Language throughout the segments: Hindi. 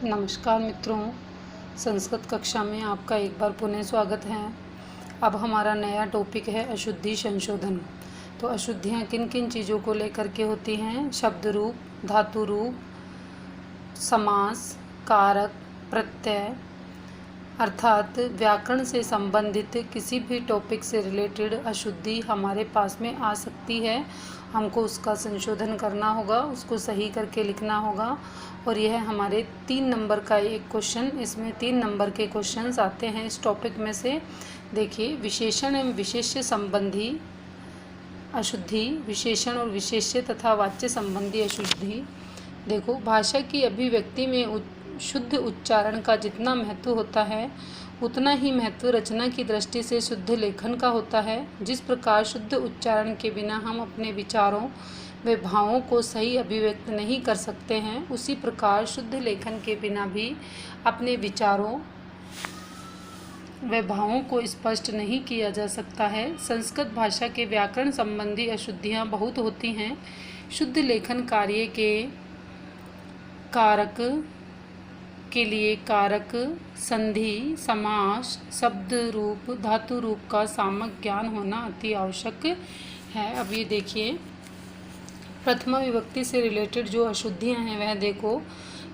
नमस्कार मित्रों, संस्कृत कक्षा में आपका एक बार पुनः स्वागत है। अब हमारा नया टॉपिक है अशुद्धि संशोधन। तो अशुद्धियाँ किन किन चीज़ों को लेकर के होती हैं? शब्द रूप, धातु रूप, समास, कारक, प्रत्यय, अर्थात व्याकरण से संबंधित किसी भी टॉपिक से रिलेटेड अशुद्धि हमारे पास में आ सकती है। हमको उसका संशोधन करना होगा, उसको सही करके लिखना होगा। और यह हमारे 3 नंबर का एक क्वेश्चन, इसमें 3 नंबर के क्वेश्चंस आते हैं इस टॉपिक में से। देखिए, विशेषण एवं विशेष्य संबंधी अशुद्धि, विशेषण और विशेष्य तथा वाच्य संबंधी अशुद्धि। देखो, भाषा की अभिव्यक्ति में शुद्ध उच्चारण का जितना महत्व होता है उतना ही महत्व रचना की दृष्टि से शुद्ध लेखन का होता है। जिस प्रकार शुद्ध उच्चारण के बिना हम अपने विचारों व भावों को सही अभिव्यक्त नहीं कर सकते हैं, उसी प्रकार शुद्ध लेखन के बिना भी अपने विचारों व भावों को स्पष्ट नहीं किया जा सकता है। संस्कृत भाषा के व्याकरण संबंधी अशुद्धियाँ बहुत होती हैं। शुद्ध लेखन कार्य के कारक के लिए कारक, संधि, समास, शब्द रूप, धातु रूप का सामक ज्ञान होना अति आवश्यक है। अब ये देखिए, प्रथमा विभक्ति से रिलेटेड जो अशुद्धियां हैं वह देखो।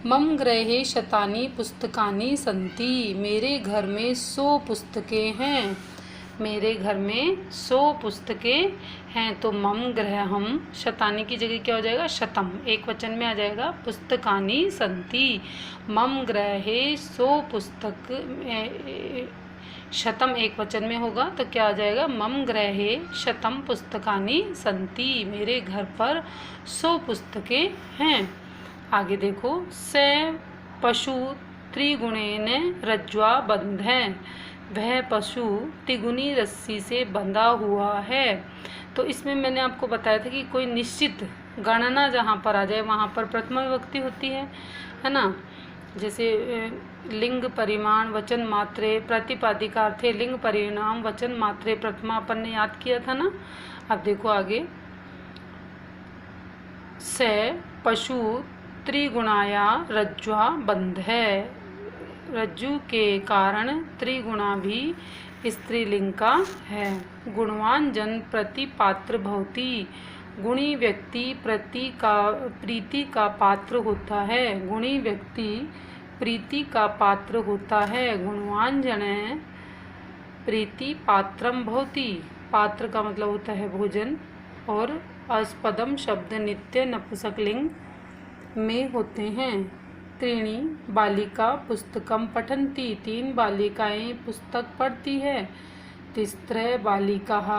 मम गृहे शतानि पुस्तकानि सन्ति, मेरे घर में 100 पुस्तकें हैं। मेरे घर में 100 पुस्तकें हैं। तो मम गृहम, शतानी की जगह क्या हो जाएगा? शतम, एक वचन में आ जाएगा। पुस्तकानि सन्ति, मम गृहे 100 पुस्तक, शतम एक वचन में होगा तो क्या आ जाएगा? मम गृहे शतम पुस्तकानि सन्ति, मेरे घर पर 100 पुस्तकें हैं। आगे देखो, स पशु त्रिगुणेन रज्ज्वा बंध है, वह पशु तिगुनी रस्सी से बंधा हुआ है। तो इसमें मैंने आपको बताया था कि कोई निश्चित गणना जहाँ पर आ जाए वहाँ पर प्रथमा विभक्ति होती है ना। जैसे लिंग परिमाण वचन मात्रे प्रतिपादिकार्थे लिंग परिणाम वचन मात्रे प्रथमा अपन ने याद किया था ना। अब देखो आगे, स पशु त्रिगुणाया रज्ज्वा बंध है, रज्जु के कारण त्रिगुणा भी स्त्रीलिंग का है। गुणवान जन प्रति पात्र भवति, गुणी व्यक्ति प्रीति का पात्र होता है। गुणी व्यक्ति प्रीति का पात्र होता है। गुणवान जन प्रीति पात्रम भवति, पात्र का मतलब होता है भोजन। और अस्पदम शब्द नित्य नपुंसकलिंग में होते हैं। त्रीणी बालिका पुस्तकम पठन्ति, 3 बालिकाएं पुस्तक पढ़ती है। तिस्त्रय बालिकाः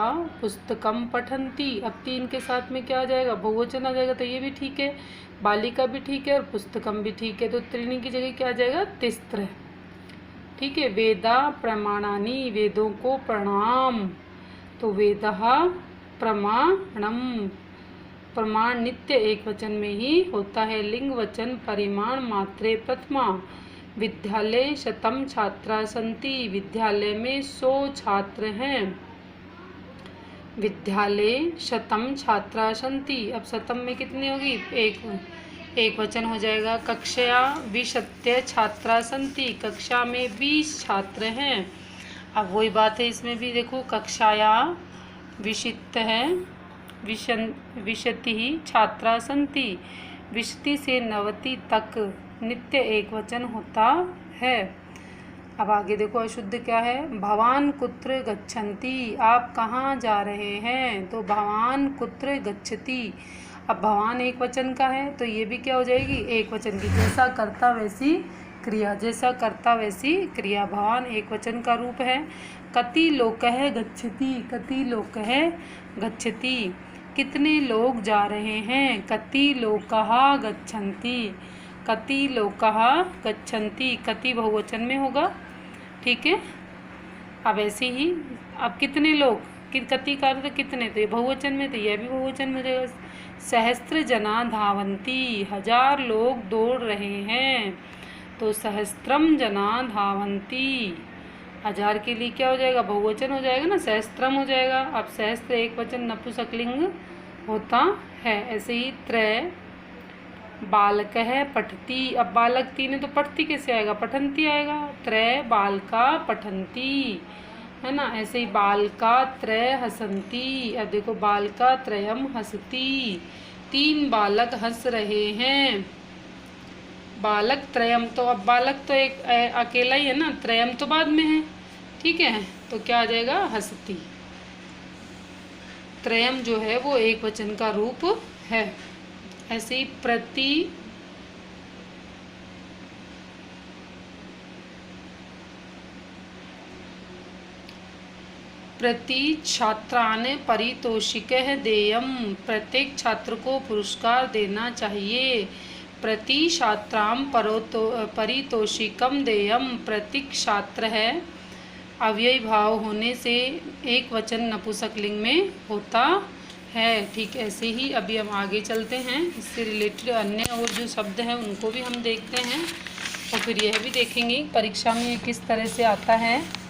पुस्तकम पठन्ति, अब 3 के साथ में क्या आ जाएगा? बहुवचन आ जाएगा। तो ये भी ठीक है, बालिका भी ठीक है और पुस्तकम भी ठीक है। तो त्रीणी की जगह क्या आ जाएगा? तिस्त्र, ठीक है। वेदा प्रमाणानि, वेदों को प्रणाम, तो वेदः प्रमाणम, प्रमाण नित्य एक वचन में ही होता है। लिंग वचन परिमाण मात्रे प्रथमा। विद्यालय शतम छात्रा सन्ति, विद्यालय में 100 छात्र हैं। विद्यालय शतम छात्रा सन्ति, अब शतम में कितनी होगी? एक वचन हो जाएगा। कक्षया विशत्य छात्रा सन्ति, कक्षा में 20 छात्र हैं। अब वही बात है इसमें भी देखो, कक्षाया विशित है, विशति छात्रा सन्ति, 20 से 90 तक नित्य एक वचन होता है। अब आगे देखो, अशुद्ध क्या है? भवान कुत्र गच्छन्ति, आप कहाँ जा रहे हैं? तो भवान कुत्र गच्छति, अब भवान एक वचन का है तो ये भी क्या हो जाएगी? एक वचन की। जैसा कर्ता वैसी क्रिया, जैसा कर्ता वैसी क्रिया। भवान एक वचन का रूप है। कति लोकः गच्छति, कति लोकः गच्छति, कितने लोग जा रहे हैं? कति लोकाः गच्छन्ति, कति लोकाः गच्छन्ति, कति बहुवचन में होगा, ठीक है। अब ऐसे ही, अब कितने लोग, कति का अर्थ कितने, तो ये बहुवचन में, तो यह भी बहुवचन में रहेगा। सहस्त्र जना धावन्ति, 1000 लोग दौड़ रहे हैं। तो सहस्त्रम जना धावन्ति, 1000 के लिए क्या हो जाएगा? बहुवचन हो जाएगा ना, सहस्त्रम हो जाएगा। अब सहस्त्र एक वचन नपुंसकलिंग होता है। ऐसे ही त्रय बालकः पठति। अब बालक तीन है तो पठती कैसे आएगा, पठन्ति आएगा। त्रय बालका पठन्ति, है ना। ऐसे ही बालका त्रय हसन्ति। अब देखो बालका त्रयम हसति, तीन बालक हंस रहे हैं। बालक त्रयम, तो अब बालक तो एक अकेला ही है ना, त्रयम तो बाद में है, ठीक है। तो क्या आ जाएगा, हसति। त्रयम जो है वो एक वचन का रूप है। ऐसे ही प्रति छात्रान पारितोषिकः देयम्, प्रत्येक छात्र को पुरस्कार देना चाहिए। प्रति छात्राम पारितोषिकम देयम्, प्रति छात्र है अव्ययी भाव होने से एक वचन नपुंसकलिंग में होता है। ठीक ऐसे ही अभी हम आगे चलते हैं, इससे रिलेटेड अन्य और जो शब्द हैं उनको भी हम देखते हैं और फिर यह भी देखेंगे परीक्षा में किस तरह से आता है।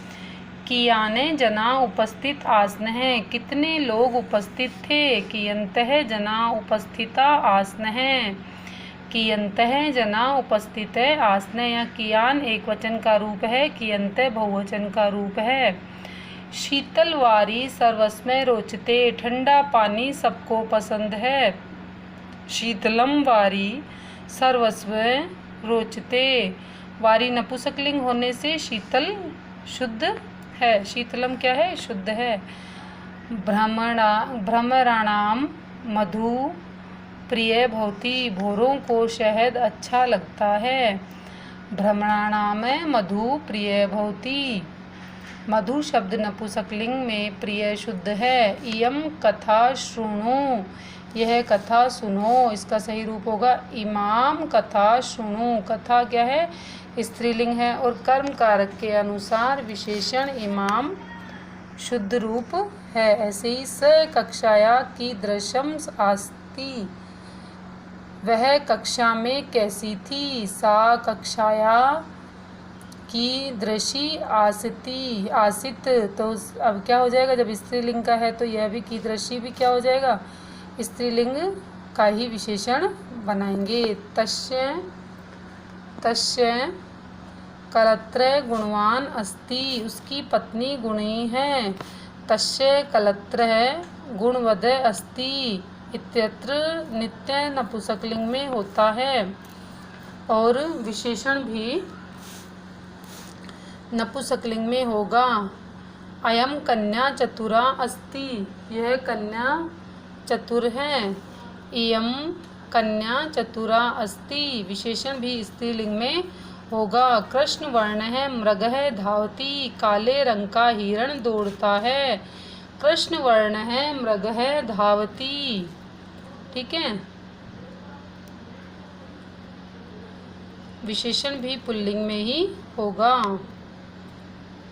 कियाने जना उपस्थित आसन है, कितने लोग उपस्थित थे। कियंतः जना उपस्थिता आसन है, कियंतः जना उपस्थित है आसन, या कियान एक वचन का रूप है, कियंतः बहुवचन का रूप है। शीतल वारी सर्वस्मै रोचते, ठंडा पानी सबको पसंद है। शीतलम वारी सर्वस्मै रोचते, वारी नपुंसकलिंग होने से शीतल शुद्ध है, शीतलम क्या है, शुद्ध है। भ्रमराणाम मधु प्रिय भवति, भोरों को शहद अच्छा लगता है। भ्रमराणाम मधु प्रिय भवति, मधु शब्द नपुंसकलिंग में प्रिय शुद्ध है। इयम कथा शृणु, यह कथा सुनो, इसका सही रूप होगा इमाम कथा शृणु। कथा क्या है, स्त्रीलिंग है और कर्म कारक के अनुसार विशेषण इमाम शुद्ध रूप है। ऐसे ही स कक्षाया की दृश्यम आस्ति, वह कक्षा में कैसी थी। सा कक्षाया की दृशी आसिति, आसित, तो अब क्या हो जाएगा, जब स्त्रीलिंग का है तो यह भी की दृशी भी क्या हो जाएगा, स्त्रीलिंग का ही विशेषण बनाएंगे। तस्य कलत्र गुणवान अस्ति, उसकी पत्नी गुणी है। तस्य कलत्र है गुणवद अस्ति, इत्यत्र नित्य नपुंसकलिंग में होता है और विशेषण भी नपुंसकलिंग में होगा। अयम कन्या चतुरा अस्ति, यह कन्या चतुर है। इयम कन्या चतुरा अस्ति, विशेषण भी स्त्रीलिंग में होगा। कृष्ण वर्ण है मृग है धावती, काले रंग का हिरण दौड़ता है। कृष्ण वर्ण है मृग है धावती, ठीक है। विशेषण भी पुल्लिंग में ही होगा,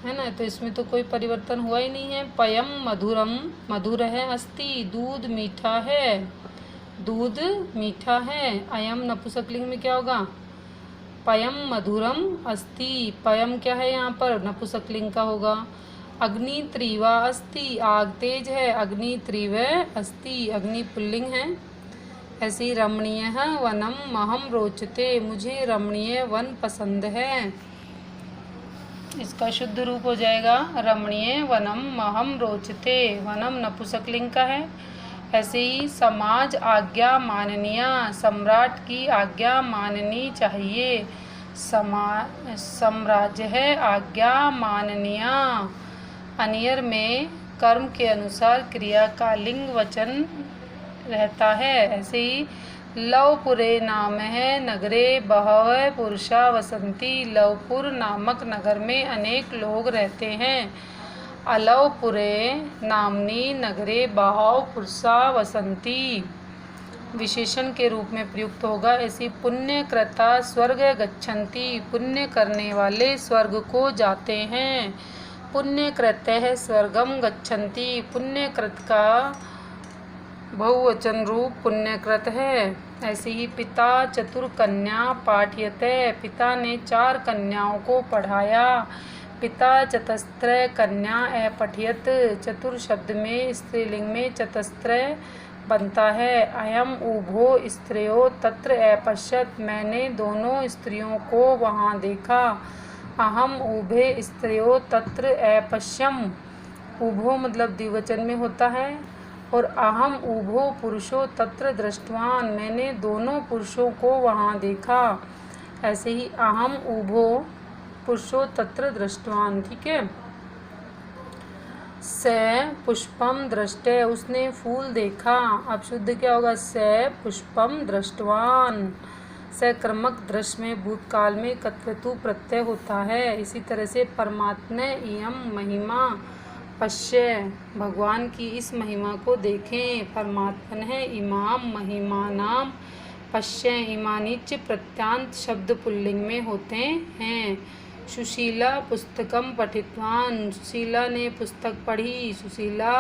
है ना, तो इसमें तो कोई परिवर्तन हुआ ही नहीं है। पयम मधुरम, मधुर है। अस्ति, दूध मीठा है, दूध मीठा है। अयम नपुंसकलिंग में क्या होगा, पयम मधुरम अस्ति, पयम क्या है यहाँ पर, नपुंसकलिंग का होगा। अग्नि त्रीवा अस्ति, आग तेज है। अग्नि त्रीव अस्ति, अग्नि पुल्लिंग है। ऐसे ही रमणीय वनम महम रोचते, मुझे रमणीय वन पसंद है, इसका शुद्ध रूप हो जाएगा रमणीय वनम महम रोचते। वनम नपुंसकलिंग का है। ऐसे ही समाज आज्ञा माननीय, सम्राट की आज्ञा माननी चाहिए। साम्राज्य है आज्ञा माननीय। अनियर में कर्म के अनुसार क्रिया का लिंग वचन रहता है। ऐसे ही लवपुरे नाम है नगरे बहवः पुरुषा वसंती, लवपुर नामक नगर में अनेक लोग रहते हैं। अलवपुरे नामनी नगरे बहवः पुरुषा वसंती, विशेषण के रूप में प्रयुक्त होगा। ऐसी पुण्यकृता स्वर्ग गच्छन्ति, पुण्य करने वाले स्वर्ग को जाते हैं। पुण्यकृतः स्वर्गम गच्छन्ति, पुण्यकृत का बहुवचन रूप पुण्यकृत है। ऐसे ही पिता चतुर कन्या पाठयते, पिता ने 4 कन्याओं को पढ़ाया। पिता चतस्त्र कन्या अपठयत, चतुर शब्द में स्त्रीलिंग में चतस्त्र बनता है। अयम उभो स्त्रियो तत्र अपश्यत, मैंने दोनों स्त्रियों को वहाँ देखा। अहम उभे स्त्रियो तत्र अपश्यम, उभो मतलब द्विवचन में होता है, और अहम उभो पुरुषो तत्र दृष्टवान, मैंने दोनों पुरुषों को वहाँ देखा। ऐसे ही अहम उभो पुरुषो तत्र दृष्टवान। ठीक है। स पुष्पम दृष्टे, उसने फूल देखा। अब शुद्ध क्या होगा? स पुष्पम दृष्टवान। सकर्मक दृश्य में भूतकाल में कत्वतु प्रत्यय होता है। इसी तरह से परमात्मा इयम महिमा पश्य, भगवान की इस महिमा को देखें। परमात्मन है इमाम महिमानाम पश्य, इमानिच प्रत्यांत शब्द पुल्लिंग में होते हैं। सुशीला पुस्तकम पठितवान, सुशीला ने पुस्तक पढ़ी। सुशीला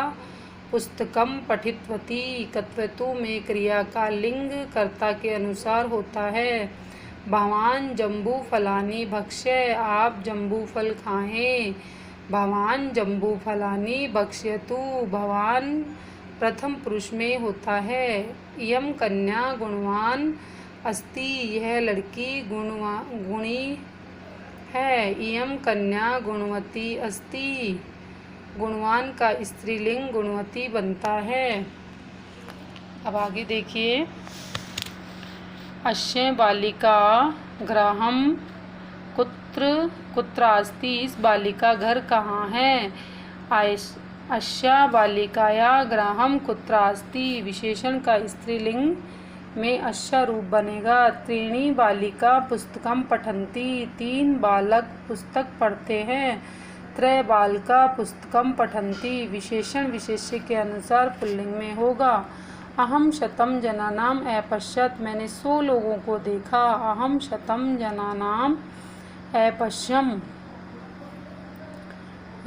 पुस्तकम पठितवती, कत्वतु में क्रिया का लिंग कर्ता के अनुसार होता है। भवान जम्बू फलानी भक्ष्य, आप जम्बू फल खाएं। भवान जम्बू फलानी भक्ष्यतु, भवान प्रथम पुरुष में होता है। इयम कन्या गुणवान अस्ति, यह लड़की गुणी है। इयम कन्या गुणवती अस्ति, गुणवान का स्त्रीलिंग गुणवती बनता है। अब आगे देखिए। अश्य बालिका गृहम कुत्रास्ति, इस बालिका घर कहाँ है? अश्या बालिकाया गृहम कुत्रास्ति, विशेषण का स्त्रीलिंग में अश्या रूप बनेगा। त्रीणी बालिका पुस्तकम पठन्ति, तीन बालक पुस्तक पढ़ते हैं। त्रय बालिका पुस्तकम पठन्ति, विशेषण विशेष्य के अनुसार पुल्लिंग में होगा। अहम शतम जनानाम अपश्यत, मैंने 100 लोगों को देखा। अहम शतम जनानाम अपश्यम,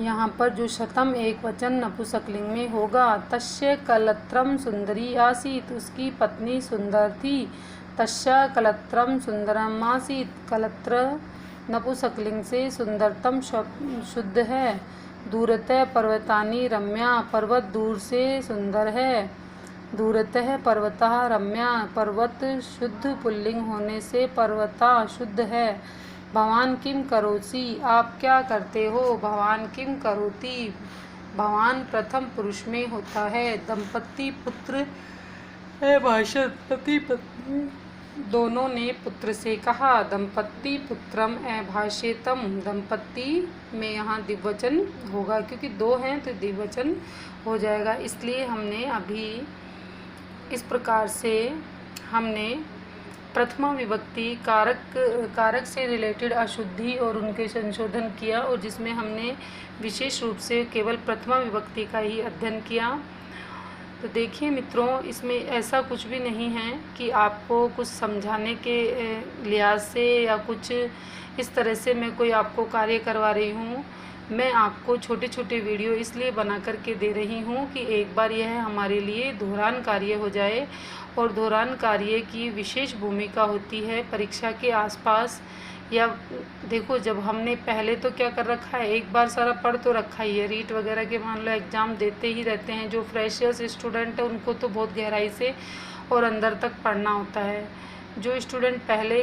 यहाँ पर जो शतम एक वचन नपुंसकलिंग में होगा। तस्य कलत्रम सुंदरी आसीत, उसकी पत्नी सुंदर थी। तस्या कलत्रम सुंदरम आसीत, कलत्र नपुंसकलिंग से सुंदरतम शुद्ध है। दूरतः पर्वतानी रम्या, पर्वत दूर से सुंदर है। दूरतः पर्वतः रम्या, पर्वत शुद्ध पुल्लिंग होने से पर्वता शुद्ध है। भवान किम करोसि, आप क्या करते हो? भवान किम करोति, भवान प्रथम पुरुष में होता है। दंपति पुत्र भाषत, पति पत्नी दोनों ने पुत्र से कहा। दंपति पुत्रम अभाषेतम, दंपति में यहाँ द्विवचन होगा, क्योंकि 2 हैं तो द्विवचन हो जाएगा। इसलिए हमने अभी इस प्रकार से हमने प्रथमा विभक्ति कारक से रिलेटेड अशुद्धि और उनके संशोधन किया, और जिसमें हमने विशेष रूप से केवल प्रथमा विभक्ति का ही अध्ययन किया। तो देखिए मित्रों, इसमें ऐसा कुछ भी नहीं है कि आपको कुछ समझाने के लिहाज से या कुछ इस तरह से मैं कोई आपको कार्य करवा रही हूँ। मैं आपको छोटे छोटे वीडियो इसलिए बना करके दे रही हूँ कि एक बार यह हमारे लिए दोहरान कार्य हो जाए, और दोहरान कार्य की विशेष भूमिका होती है परीक्षा के आसपास। या देखो, जब हमने पहले तो क्या कर रखा है, एक बार सारा पढ़ तो रखा ही है। रीट वगैरह के मान लो एग्ज़ाम देते ही रहते हैं। जो फ्रेशर्स स्टूडेंट है उनको तो बहुत गहराई से और अंदर तक पढ़ना होता है। जो स्टूडेंट पहले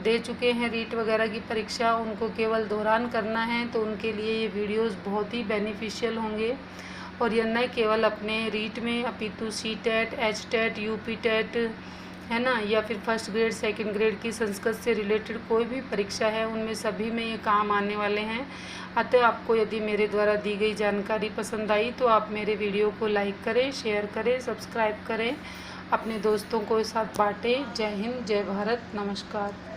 दे चुके हैं रीट वगैरह की परीक्षा, उनको केवल दोहरान करना है, तो उनके लिए ये वीडियोस बहुत ही बेनिफिशियल होंगे। और यह न केवल अपने रीट में अपितु सी-टेट, एच-टेट, यूपी-टेट है ना, या फिर फर्स्ट ग्रेड सेकंड ग्रेड की संस्कृत से रिलेटेड कोई भी परीक्षा है, उनमें सभी में ये काम आने वाले हैं। अतः आपको यदि मेरे द्वारा दी गई जानकारी पसंद आई तो आप मेरे वीडियो को लाइक करें, शेयर करें, सब्सक्राइब करें, अपने दोस्तों को साथ बांटें। जय हिंद, जय भारत, नमस्कार।